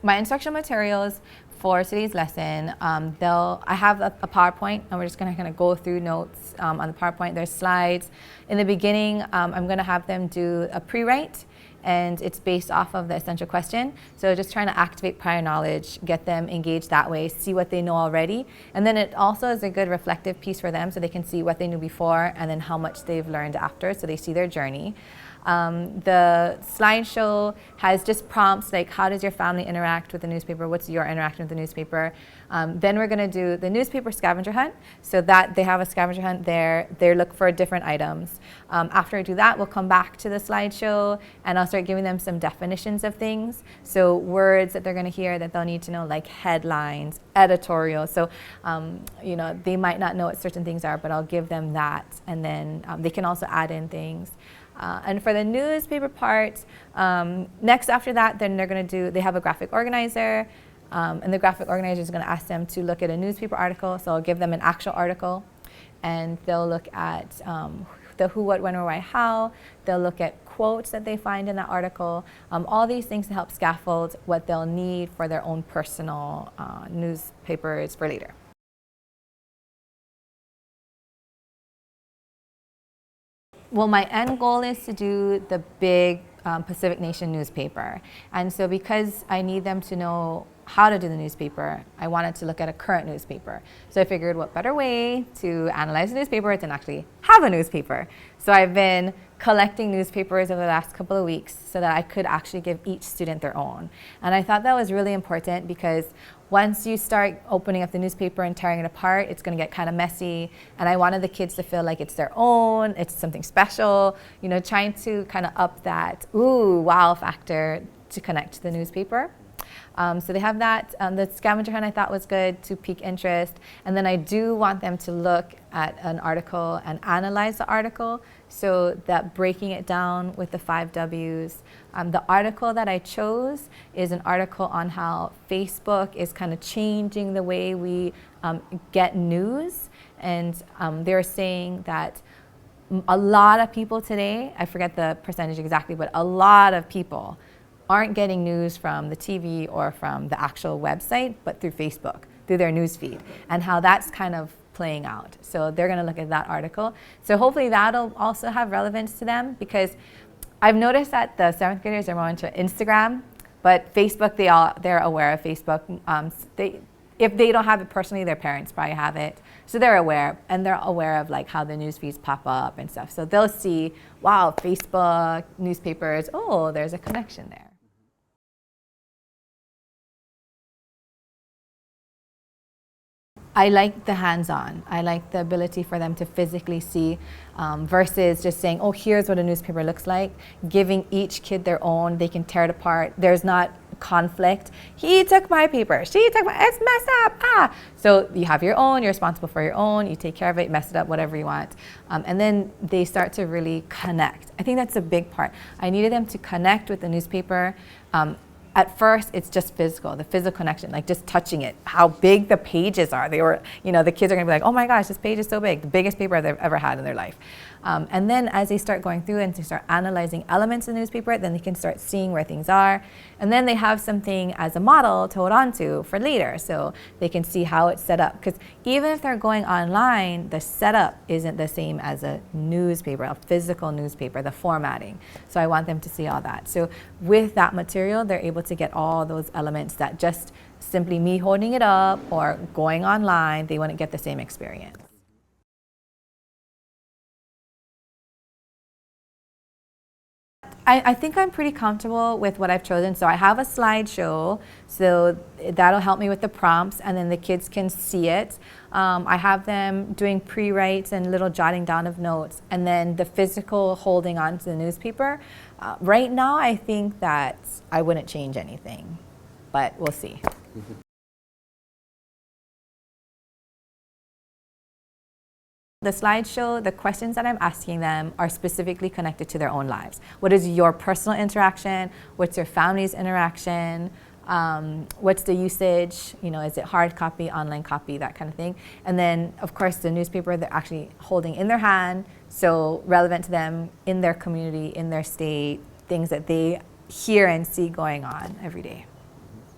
My instructional materials for today's lesson, I have a PowerPoint, and we're just going to kind of go through notes on the PowerPoint. There's slides. In the beginning, I'm going to have them do a pre-write, and it's based off of the essential question. So just trying to activate prior knowledge, get them engaged that way, see what they know already. And then it also is a good reflective piece for them so they can see what they knew before and then how much they've learned after, so they see their journey. The slideshow has just prompts like, how does your family interact with the newspaper? What's your interaction with the newspaper? Then we're going to do the newspaper scavenger hunt, so that they have a scavenger hunt there. They look for different items. After I do that, we'll come back to the slideshow, and I'll start giving them some definitions of things. So words that they're going to hear that they'll need to know, like headlines, editorial. So they might not know what certain things are, but I'll give them that, and then they can also add in things. And for the newspaper part, next after that, then they have a graphic organizer, and the graphic organizer is going to ask them to look at a newspaper article. So I'll give them an actual article, and they'll look at the who, what, when, or why, how. They'll look at quotes that they find in that article. All these things to help scaffold what they'll need for their own personal newspapers for later. Well, my end goal is to do the big Pacific Nation newspaper. And so because I need them to know how to do the newspaper, I wanted to look at a current newspaper. So I figured what better way to analyze a newspaper than actually have a newspaper. So I've been collecting newspapers over the last couple of weeks so that I could actually give each student their own. And I thought that was really important because once you start opening up the newspaper and tearing it apart, it's going to get kind of messy. And I wanted the kids to feel like it's their own, it's something special, trying to kind of up that ooh, wow factor to connect to the newspaper. So they have that. The scavenger hunt I thought was good to pique interest. And then I do want them to look at an article and analyze the article, so that breaking it down with the 5 W's. The article that I chose is an article on how Facebook is kind of changing the way we get news. And they're saying that a lot of people today, I forget the percentage exactly, but a lot of people aren't getting news from the TV or from the actual website, but through Facebook, through their news feed, and how that's kind of playing out. So they're going to look at that article. So hopefully that'll also have relevance to them, because I've noticed that the 7th graders are more into Instagram, but Facebook, they're aware of Facebook. If they don't have it personally, their parents probably have it. So they're aware, and they're aware of like how the news feeds pop up and stuff. So they'll see, wow, Facebook, newspapers, oh, there's a connection there. I like the hands-on. I like the ability for them to physically see versus just saying, oh, here's what a newspaper looks like. Giving each kid their own, they can tear it apart. There's not conflict. He took my paper, she took it's messed up, So you have your own, you're responsible for your own, you take care of it, mess it up, whatever you want. And then they start to really connect. I think that's a big part. I needed them to connect with the newspaper. At first, it's just the physical connection, like just touching it, how big the pages are. The kids are gonna be like, oh my gosh, this page is so big, the biggest paper they've ever had in their life. And then as they start going through and to start analyzing elements of the newspaper, then they can start seeing where things are. And then they have something as a model to hold on to for later, so they can see how it's set up. Because even if they're going online, the setup isn't the same as a newspaper, a physical newspaper, the formatting. So I want them to see all that. So with that material, they're able to get all those elements that just simply me holding it up or going online, they wouldn't get the same experience. I think I'm pretty comfortable with what I've chosen. So I have a slideshow, so that'll help me with the prompts, and then the kids can see it. I have them doing pre-writes and little jotting down of notes, and then the physical holding on to the newspaper. Right now, I think that I wouldn't change anything, but we'll see. The slideshow, the questions that I'm asking them are specifically connected to their own lives. What is your personal interaction? What's your family's interaction? What's the usage? Is it hard copy, online copy, that kind of thing? And then, of course, the newspaper they're actually holding in their hand, so relevant to them in their community, in their state, things that they hear and see going on every day.